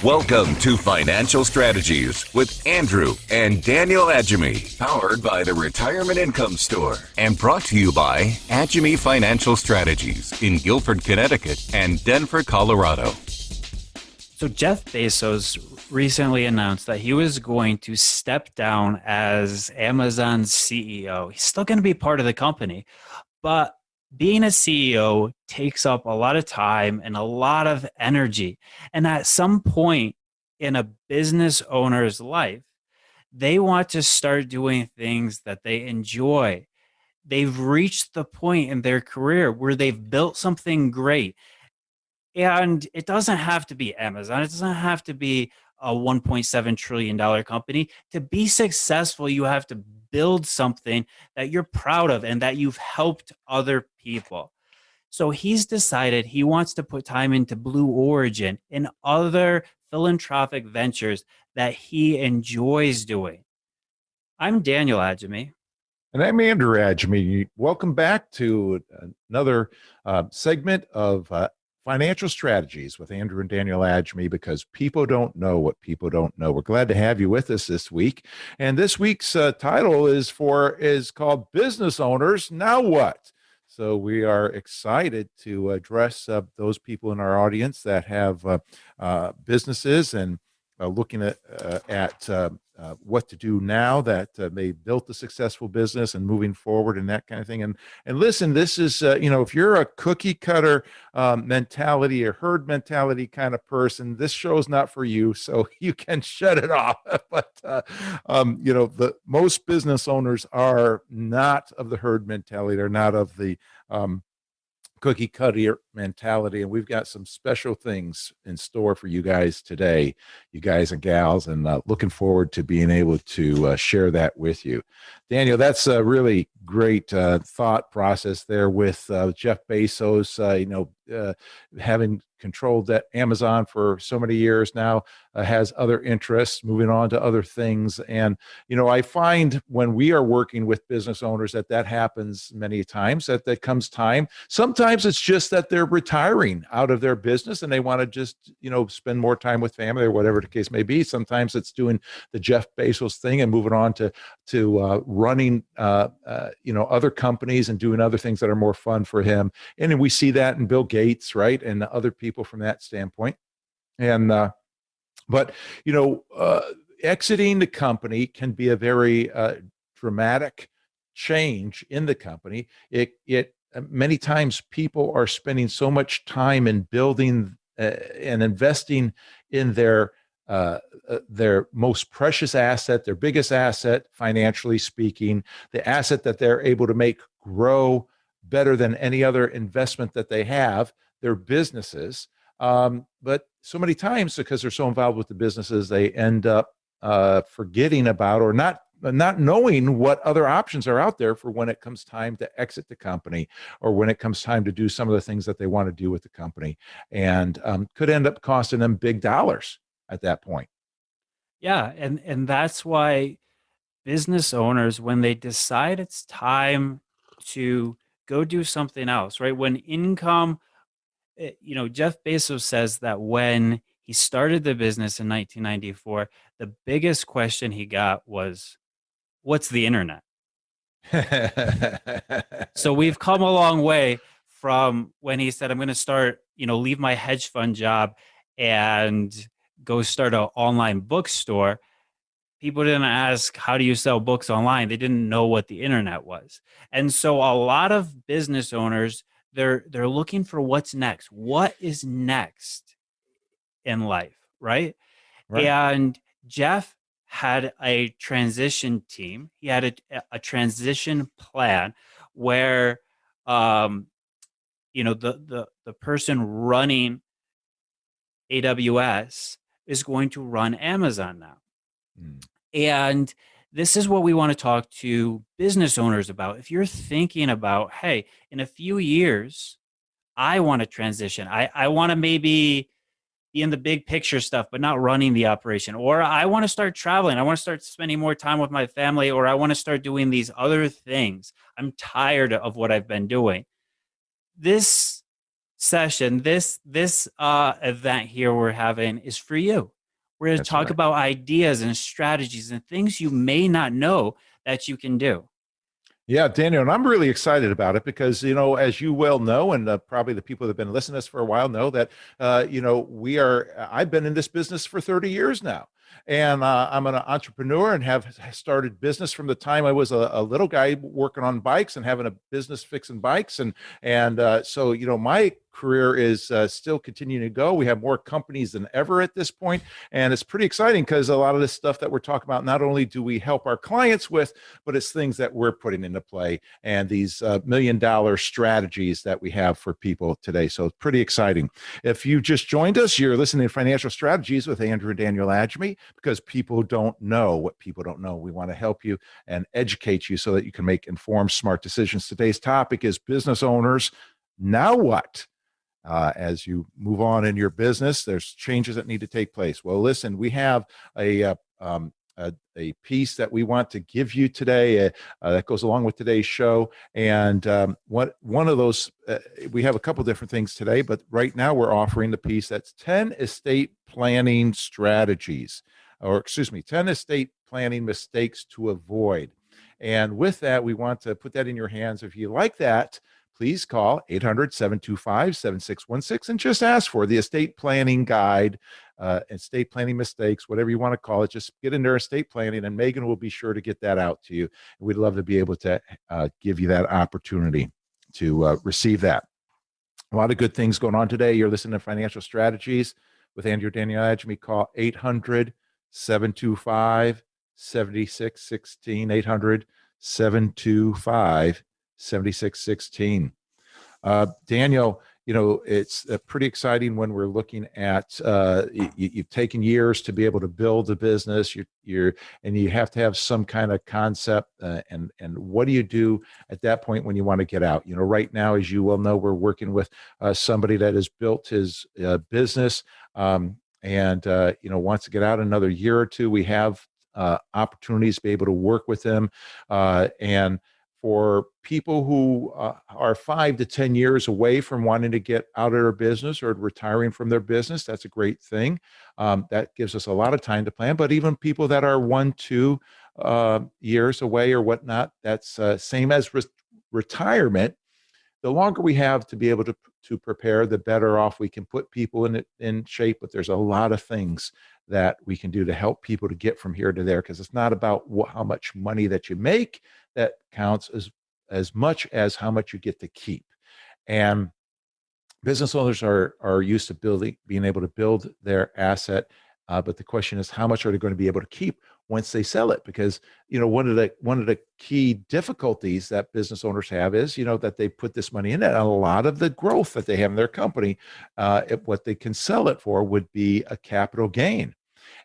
Welcome to Financial Strategies with Andrew and Daniel Adjemi, powered by the Retirement Income Store and brought to you by Adjemi Financial Strategies in Guilford, Connecticut and Denver, Colorado. So Jeff Bezos recently announced that he was going to step down as Amazon's CEO. He's still going to be part of the company, but being a CEO takes up a lot of time and a lot of energy. And at some point in a business owner's life, they want to start doing things that they enjoy. They've reached the point in their career where they've built something great. And it doesn't have to be Amazon. It doesn't have to be a $1.7 trillion company. To be successful, you have to build something that you're proud of and that you've helped other people. So he's decided he wants to put time into Blue Origin and other philanthropic ventures that he enjoys doing. I'm Daniel Adjemi. And I'm Andrew Adjemi. Welcome back to another segment of Financial Strategies with Andrew and Daniel Adjemi, because people don't know what people don't know. We're glad to have you with us this week. And this week's title is called Business Owners, Now What? So we are excited to address those people in our audience that have businesses and looking at what to do now that they built a successful business and moving forward and that kind of thing. And listen, this is, if you're a cookie cutter mentality or herd mentality kind of person, this show's not for you. So you can shut it off. But, the most business owners are not of the herd mentality. They're not of the cookie cutter mentality, and we've got some special things in store for you guys today, you guys and gals, and looking forward to being able to share that with you. Daniel, that's a really great thought process there with Jeff Bezos, having controlled that Amazon for so many years now, has other interests, moving on to other things. And, I find when we are working with business owners that happens many times, that comes time. Sometimes it's just that they're retiring out of their business and they want to just, spend more time with family or whatever the case may be. Sometimes it's doing the Jeff Bezos thing and moving on to running, other companies and doing other things that are more fun for him. And we see that in Bill Gates, right? And other people from that standpoint. And, but exiting the company can be a very dramatic change in the company. It many times people are spending so much time in building and investing in their most precious asset, their biggest asset, financially speaking, the asset that they're able to make grow better than any other investment that they have, their businesses. But so many times, because they're so involved with the businesses, they end up forgetting about or not knowing what other options are out there for when it comes time to exit the company or when it comes time to do some of the things that they want to do with the company, and could end up costing them big dollars at that point. Yeah, and that's why business owners, when they decide it's time to go do something else, right? When income, Jeff Bezos says that when he started the business in 1994, the biggest question he got was, what's the internet? So we've come a long way from when he said, I'm going to start, leave my hedge fund job and go start an online bookstore. People didn't ask, how do you sell books online? They didn't know what the internet was. And so a lot of business owners, they're looking for what's next. What is next in life, right? Right. And Jeff had a transition team. He had a transition plan where, the person running AWS is going to run Amazon now. And this is what we want to talk to business owners about. If you're thinking about, hey, in a few years, I want to transition. I want to maybe be in the big picture stuff, but not running the operation. Or I want to start traveling. I want to start spending more time with my family, or I want to start doing these other things. I'm tired of what I've been doing. This session, this event here we're having is for you. We're going to That's talk right. about ideas and strategies and things you may not know that you can do. Yeah, Daniel, and I'm really excited about it because, as you well know, and probably the people that have been listening to us for a while know that, I've been in this business for 30 years now. And I'm an entrepreneur and have started business from the time I was a little guy working on bikes and having a business fixing bikes. So, my career is still continuing to go. We have more companies than ever at this point. And it's pretty exciting because a lot of this stuff that we're talking about, not only do we help our clients with, but it's things that we're putting into play and these $1 million strategies that we have for people today. So it's pretty exciting. If you just joined us, you're listening to Financial Strategies with Andrew and Daniel Adjemi, because people don't know what people don't know. We want to help you and educate you so that you can make informed, smart decisions. Today's topic is business owners. Now what? As you move on in your business, there's changes that need to take place. Well, listen, we have a piece that we want to give you today that goes along with today's show. And one of those, we have a couple different things today, but right now we're offering the piece that's 10 estate planning strategies, or excuse me, 10 estate planning mistakes to avoid. And with that, we want to put that in your hands. If you like that, please call 800-725-7616 and just ask for the estate planning guide, estate planning mistakes, whatever you want to call it. Just get in there, estate planning, and Megan will be sure to get that out to you. We'd love to be able to give you that opportunity to receive that. A lot of good things going on today. You're listening to Financial Strategies with Andrew Daniel Adjemi. Call 800-725-7616, 800-725-7616. Daniel, it's pretty exciting when we're looking at you've taken years to be able to build a business. And you have to have some kind of concept. And what do you do at that point when you want to get out? Right now, as you well know, we're working with somebody that has built his business and wants to get out another year or two. We have opportunities to be able to work with them and for people who are 5 to 10 years away from wanting to get out of their business or retiring from their business, that's a great thing. That gives us a lot of time to plan. But even people that are 1-2 years away or whatnot, that's same as retirement. The longer we have to be able to prepare, the better off we can put people in shape. But there's a lot of things that we can do to help people to get from here to there, because it's not about how much money that you make that counts as much as how much you get to keep. And business owners are used to being able to build their asset, but the question is, how much are they going to be able to keep once they sell it? Because one of the key difficulties that business owners have is that they put this money in it, and a lot of the growth that they have in their company, what they can sell it for would be a capital gain.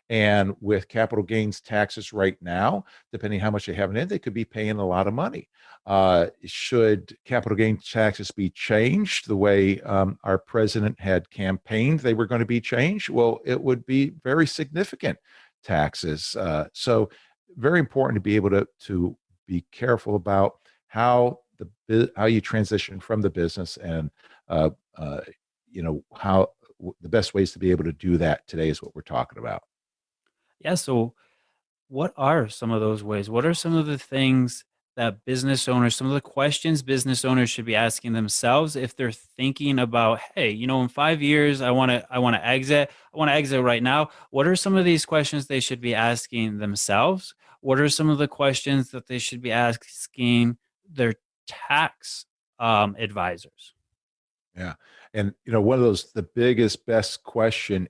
And with capital gains taxes right now, depending how much they have in it, they could be paying a lot of money. Should capital gain taxes be changed the way our president had campaigned they were going to be changed? Well, it would be very significant taxes. So very important to be able to be careful about how you transition from the business and how the best ways to be able to do that today is what we're talking about. Yeah. So what are some of those ways? What are some of the things that business owners, some of the questions business owners should be asking themselves if they're thinking about, hey, in 5 years, I want to exit. I want to exit right now. What are some of these questions they should be asking themselves? What are some of the questions that they should be asking their tax advisors? Yeah. And one of the biggest, best question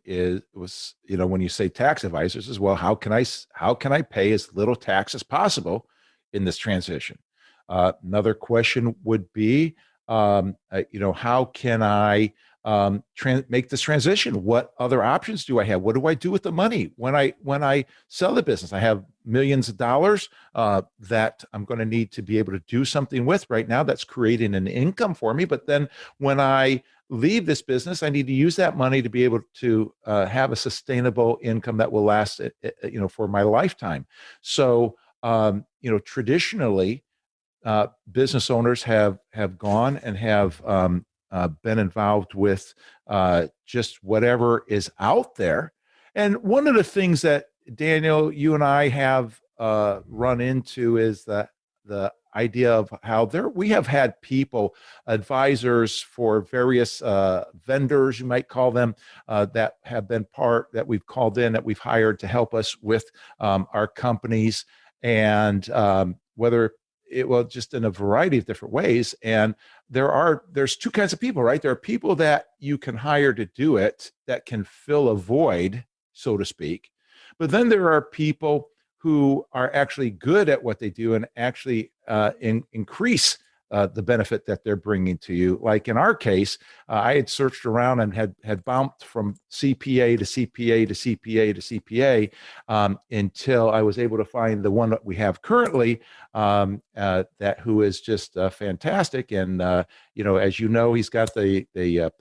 was when you say tax advisors as well, how can I pay as little tax as possible in this transition? Another question would be, how can I make this transition? What other options do I have? What do I do with the money when I sell the business? I have millions of dollars that I'm going to need to be able to do something with right now that's creating an income for me. But then when I leave this business, I need to use that money to be able to have a sustainable income that will last, for my lifetime. So, traditionally, business owners have gone and have been involved with just whatever is out there. And one of the things that, Daniel, you and I have run into is the idea of how we have had people, advisors for various vendors, you might call them, that have been that we've called in, that we've hired to help us with our companies, and whether just in a variety of different ways. And there's two kinds of people, right? There are people that you can hire to do it, that can fill a void, so to speak. But then there are people who are actually good at what they do and actually increase the benefit that they're bringing to you. Like in our case, I had searched around and had bounced from CPA to CPA to CPA to CPA until I was able to find the one that we have currently, who is just fantastic. And as you know, he's got the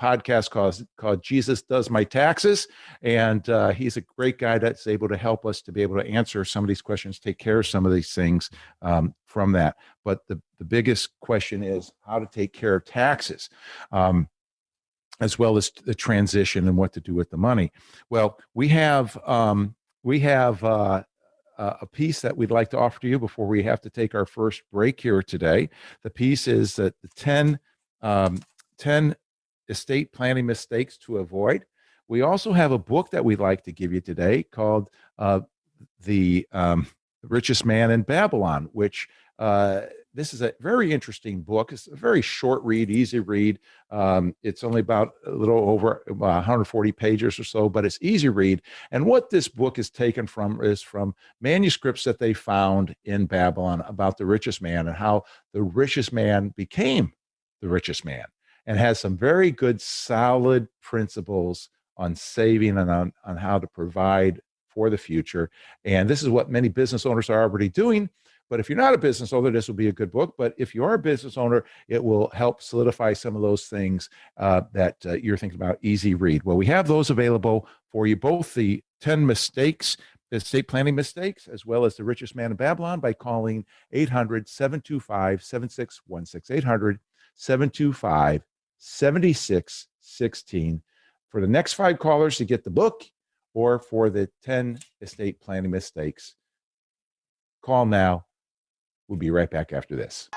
podcast called Jesus Does My Taxes, and he's a great guy that's able to help us to be able to answer some of these questions, take care of some of these things from that. But the biggest question is how to take care of taxes, as well as the transition and what to do with the money. Well, we have a piece that we'd like to offer to you before we have to take our first break here today. The piece is that the 10 estate planning mistakes to avoid. We also have a book that we'd like to give you today called The Richest Man in Babylon, which this is a very interesting book. It's a very short read, easy read. It's only about a little over 140 pages or so, but it's easy read. And what this book is taken from is from manuscripts that they found in Babylon about the richest man and how the richest man became the richest man, and has some very good, solid principles on saving and on how to provide for the future. And this is what many business owners are already doing. But if you're not a business owner, this will be a good book. But if you are a business owner, it will help solidify some of those things that you're thinking about. Easy read. Well, we have those available for you, both the 10 mistakes, estate planning mistakes, as well as The Richest Man in Babylon, by calling 800-725-7616, 800-725-7616. For the next 5 callers to get the book, or for the 10 estate planning mistakes, call now. We'll be right back after this.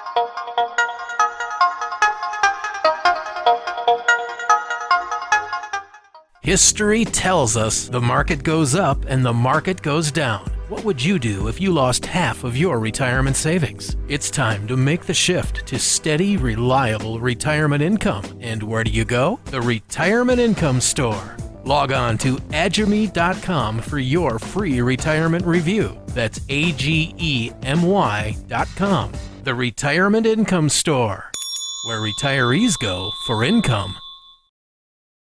History tells us the market goes up and the market goes down. What would you do if you lost half of your retirement savings? It's time to make the shift to steady, reliable retirement income. And where do you go? The Retirement Income Store. Log on to agemy.com for your free retirement review. That's AGEMY.com. The Retirement Income Store, where retirees go for income.